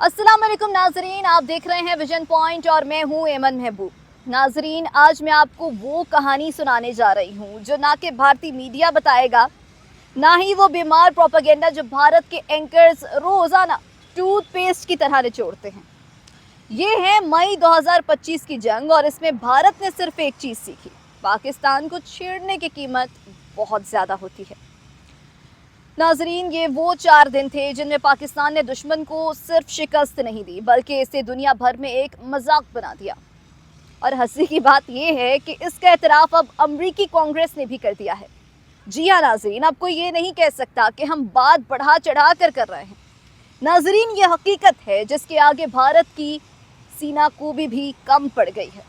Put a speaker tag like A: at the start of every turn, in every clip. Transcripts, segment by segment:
A: अस्सलाम वालेकुम नाजरीन, आप देख रहे हैं विजन पॉइंट और मैं हूं एमन महबूब। नाजरीन, आज मैं आपको वो कहानी सुनाने जा रही हूं जो ना कि भारतीय मीडिया बताएगा, ना ही वो बीमार प्रोपेगेंडा जो भारत के एंकर्स रोजाना टूथपेस्ट की तरह निचोड़ते हैं। ये है मई 2025 की जंग और इसमें भारत ने सिर्फ एक चीज़ सीखी, पाकिस्तान को छेड़ने की कीमत बहुत ज़्यादा होती है। नाजरीन, ये वो 4 दिन थे जिनमें पाकिस्तान ने दुश्मन को सिर्फ शिकस्त नहीं दी बल्कि इसे दुनिया भर में एक मजाक बना दिया। और हंसी की बात यह है कि इसका एतराफ़ अब अमरीकी कांग्रेस ने भी कर दिया है। जी हाँ नाजरीन, अब कोई ये नहीं कह सकता कि हम बात बढ़ा चढ़ा कर रहे हैं। नाजरीन, ये हकीकत है जिसके आगे भारत की सीना कोबी भी कम पड़ गई है।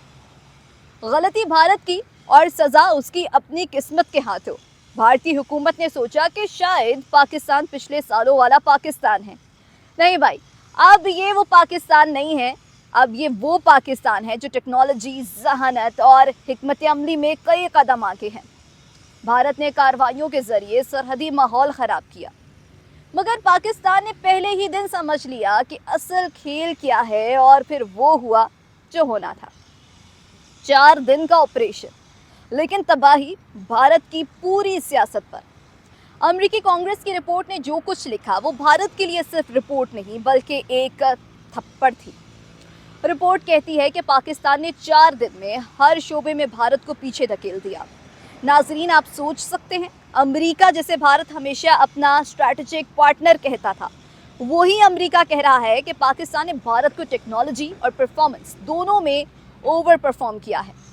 A: गलती भारत की और सज़ा उसकी अपनी किस्मत के हाथों। भारतीय हुकूमत ने सोचा कि शायद पाकिस्तान पिछले सालों वाला पाकिस्तान है। नहीं भाई, अब ये वो पाकिस्तान नहीं है। अब ये वो पाकिस्तान है जो टेक्नोलॉजी, जहानत और हिकमत अमली में कई कदम आगे है। भारत ने कार्रवाइयों के जरिए सरहदी माहौल ख़राब किया, मगर पाकिस्तान ने पहले ही दिन समझ लिया कि असल खेल क्या है और फिर वो हुआ जो होना था। 4 दिन का ऑपरेशन, लेकिन तबाही भारत की पूरी सियासत पर। अमेरिकी कांग्रेस की रिपोर्ट ने जो कुछ लिखा वो भारत के लिए सिर्फ रिपोर्ट नहीं बल्कि एक थप्पड़ थी। रिपोर्ट कहती है कि पाकिस्तान ने 4 दिन में हर शोबे में भारत को पीछे धकेल दिया। नाजरीन, आप सोच सकते हैं, अमेरिका जिसे भारत हमेशा अपना स्ट्रैटेजिक पार्टनर कहता था, वही अमेरिका कह रहा है कि पाकिस्तान ने भारत को टेक्नोलॉजी और परफॉर्मेंस दोनों में ओवर परफॉर्म किया है।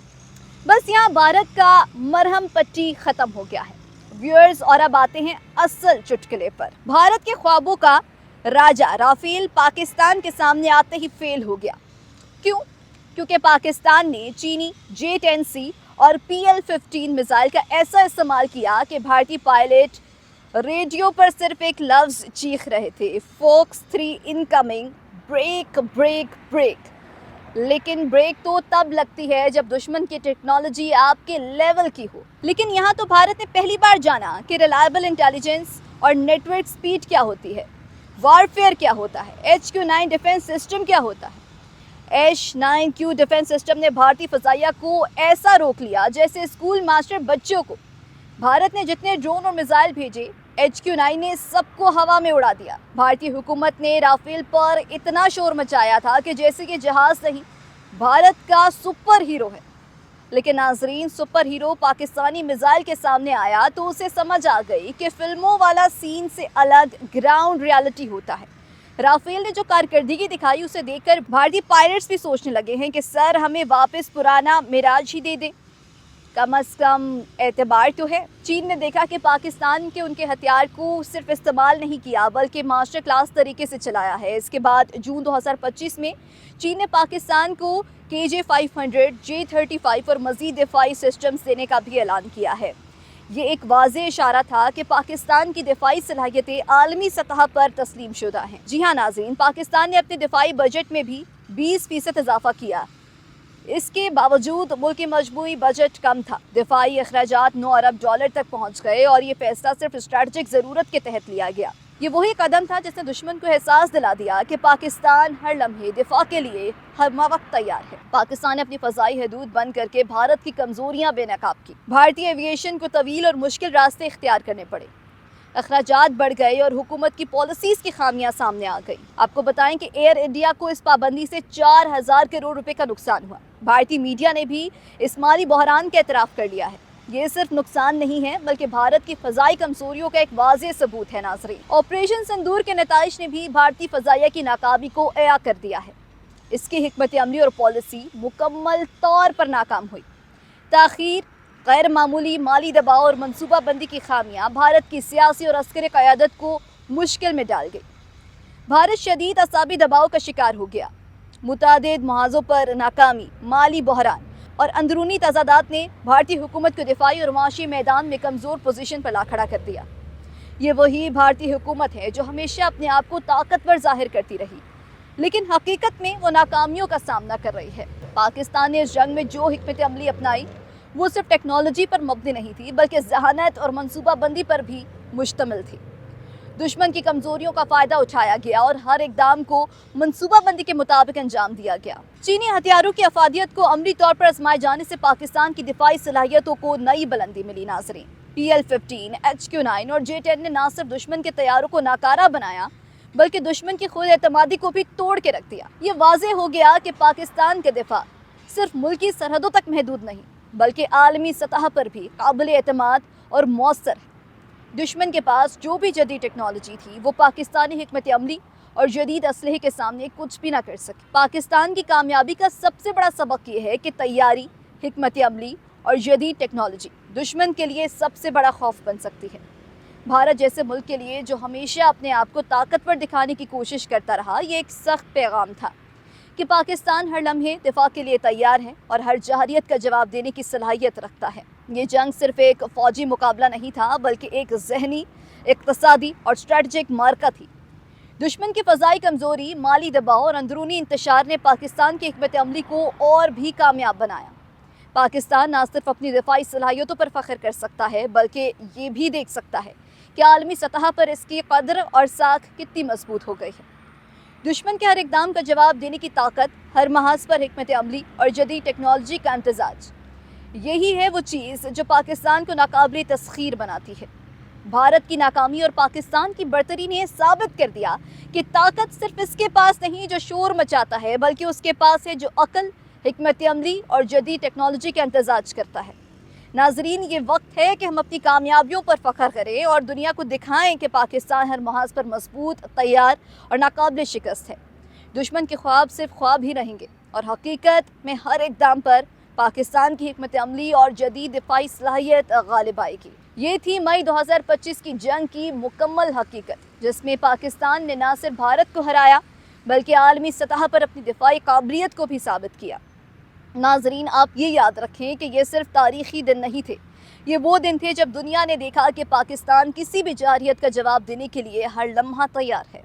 A: बस यहाँ भारत का मरहम पट्टी खत्म हो गया है व्यूअर्स, और अब आते हैं असल चुटकुले पर। भारत के ख्वाबों का राजा राफेल पाकिस्तान के सामने आते ही फेल हो गया। क्यों? क्योंकि पाकिस्तान ने चीनी J-10C और PL-15 मिसाइल का ऐसा इस्तेमाल किया कि भारतीय पायलट रेडियो पर सिर्फ एक लफ्ज चीख रहे थे, fox 3 incoming, break break break. लेकिन ब्रेक तो तब लगती है जब दुश्मन की टेक्नोलॉजी आपके लेवल की हो। लेकिन यहाँ तो भारत ने पहली बार जाना कि रिलायबल इंटेलिजेंस और नेटवर्क स्पीड क्या होती है, वॉरफेयर क्या होता है, HQ-9 डिफेंस सिस्टम क्या होता है। H-9Q डिफेंस सिस्टम ने भारतीय फजाइया को ऐसा रोक लिया जैसे स्कूल मास्टर बच्चों को। भारत ने जितने ड्रोन और मिसाइल भेजे, HQ-9 ने सबको हवा में उड़ा दिया। भारतीय हुकूमत ने राफेल पर इतना शोर मचाया था कि जैसे कि जहाज नहीं, भारत का सुपर हीरो है। लेकिन नाजरीन, सुपर हीरो पाकिस्तानी मिसाइल के सामने आया तो उसे समझ आ गई कि फिल्मों वाला सीन से अलग ग्राउंड रियलिटी होता है। राफेल ने जो कारकर्दगी दिखाई उसे देखकर भारतीय पायलट्स भी सोचने लगे हैं कि सर, हमें वापस पुराना मिराज ही दे दें, कम अज़ कम एतबार तो है। चीन ने देखा कि पाकिस्तान के उनके हथियार को सिर्फ इस्तेमाल नहीं किया बल्कि मास्टर क्लास तरीके से चलाया है। इसके बाद जून 2025 में चीन ने पाकिस्तान को KJ-500, J-35 और मज़ीद दिफाई सिस्टम्स देने का भी ऐलान किया है। ये एक वाज़ेह इशारा था कि पाकिस्तान की दिफाई सलाहियतें आलमी सतह पर तस्लीम शुदा हैं। जी हाँ नाज़रीन, पाकिस्तान ने अपने दिफाई बजट में भी 20% इजाफा किया। इसके बावजूद मुल्क की मजमूई बजट कम था। दिफाई अखराजात 9 अरब डॉलर तक पहुंच गए और ये फैसला सिर्फ स्ट्रैटेजिक ज़रूरत के तहत लिया गया। ये वही कदम था जिसने दुश्मन को एहसास दिला दिया कि पाकिस्तान हर लम्हे दिफा के लिए हर वक्त तैयार है। पाकिस्तान ने अपनी फ़ज़ाई हदूद बंद करके भारत की कमज़ोरियाँ बेनकाब की। भारतीय एविएशन को तवील और मुश्किल रास्ते इख्तियार करने पड़े, अखराजात बढ़ गए और हुकूमत की पॉलिसीज़ की खामियां सामने आ गई। आपको बताएं कि एयर इंडिया को इस पाबंदी से 4000 करोड़ रुपए का नुकसान हुआ। भारतीय मीडिया ने भी इस माली बहरान का एतराफ़ कर लिया है। ये सिर्फ नुकसान नहीं है बल्कि भारत की फ़ज़ाई कमज़ोरियों का एक वाज़ेह सबूत है। नाज़रीन, ऑपरेशन सिंदूर के नताइज ने भी भारतीय फ़ज़ाइया की नाकामी को अया कर दिया है। इसकी हिकमत अमली और पॉलिसी मुकम्मल तौर पर नाकाम हुई। ताख़ीर, गैर मामूली माली दबाव और मनसूबाबंदी की खामियां भारत की सियासी और अस्करी क़यादत को मुश्किल में डाल गई। भारत शदीद असाबी दबाव का शिकार हो गया। मुतादिद महाज़ों पर नाकामी, माली बहरान और अंदरूनी तज़ादात ने भारतीय हुकूमत को दिफाई और माशी मैदान में कमज़ोर पोजीशन पर ला खड़ा कर दिया। ये वही भारतीय हुकूमत है जो हमेशा अपने आप को ताकतवर जाहिर करती रही, लेकिन हकीकत में वो नाकामियों का सामना कर रही है। पाकिस्तान ने इस जंग में जो हिकमत अमली अपनाई वो सिर्फ टेक्नोलॉजी पर मबनी नहीं थी बल्कि जहानत और मनसूबाबंदी पर भी मुश्तमिल थी। दुश्मन की कमजोरियों का फायदा उठाया गया और हर इकदाम को मंसूबाबंदी के मुताबिक अंजाम दिया गया। चीनी हथियारों की अफादियत को अमली तौर पर आजमाए जाने से पाकिस्तान की दिफाई सलाहियतों को नई बुलंदी मिली। नाज़रीन, PL-15, HQ-9 और J-10 ने न सिर्फ दुश्मन के तैयारों को नाकारा बनाया बल्कि दुश्मन की खुद एतमादी को भी तोड़ के रख दिया। ये वाज़ेह हो गया कि पाकिस्तान के दिफा सिर्फ मुल्की सरहदों तक महदूद नहीं बल्कि आलमी सतह पर भी काबिल एतमाद और मौसर है। दुश्मन के पास जो भी जदीद टेक्नोलॉजी थी वो पाकिस्तानी हिकमत अमली और जदीद असलहे के सामने कुछ भी ना कर सकी। पाकिस्तान की कामयाबी का सबसे बड़ा सबक ये है कि तैयारी, हिकमत अमली और जदीद टेक्नोलॉजी दुश्मन के लिए सबसे बड़ा खौफ बन सकती है। भारत जैसे मुल्क के लिए जो हमेशा अपने आप को ताकतवर दिखाने की कोशिश करता रहा, ये एक सख्त पैगाम था कि पाकिस्तान हर लम्हे दिफा के लिए तैयार है और हर जहरियत का जवाब देने की सलाहियत रखता है। ये जंग सिर्फ एक फौजी मुकाबला नहीं था बल्कि एक जहनी, इक्तसादी और स्ट्रेटजिक मार्का थी। दुश्मन की फ़ज़ाई कमज़ोरी, माली दबाव और अंदरूनी इंतशार ने पाकिस्तान की हिकमत अमली को और भी कामयाब बनाया। पाकिस्तान न सिर्फ अपनी दिफाई सलाहियतों पर फ़ख्र कर सकता है बल्कि ये भी देख सकता है कि आलमी सतह पर इसकी कदर और साख कितनी मजबूत हो गई है। दुश्मन के हर इकदाम का जवाब देने की ताकत, हर महाज पर हिकमत अमली और जदीद टेक्नोलॉजी का इम्तजाज, यही है वो चीज़ जो पाकिस्तान को नाकाबिल तस्खीर बनाती है। भारत की नाकामी और पाकिस्तान की बरतरी ने साबित कर दिया कि ताकत सिर्फ इसके पास नहीं जो शोर मचाता है बल्कि उसके पास है जो अक्ल, हिकमत अमली और जदीद टेक्नोलॉजी का इम्तजाज करता है। नाजरीन, ये वक्त है कि हम अपनी कामयाबियों पर फ़ख्र करें और दुनिया को दिखाएं कि पाकिस्तान हर महाज पर मजबूत, तैयार और नाकाबिल शिकस्त है। दुश्मन के ख्वाब सिर्फ ख्वाब ही रहेंगे और हकीकत में हर इक़दाम पर पाकिस्तान की हिकमत अमली और जदीद दिफाई सलाहियत गालिब आएगी। ये थी मई 2025 की जंग की मुकम्मल हकीकत, जिसमें पाकिस्तान ने न सिर्फ भारत को हराया बल्कि आलमी सतह पर अपनी दिफाई काबिलियत को भी साबित किया। नाजरीन, आप ये याद रखें कि ये सिर्फ तारीख़ी दिन नहीं थे, ये वो दिन थे जब दुनिया ने देखा कि पाकिस्तान किसी भी जारहियत का जवाब देने के लिए हर लम्हा तैयार है।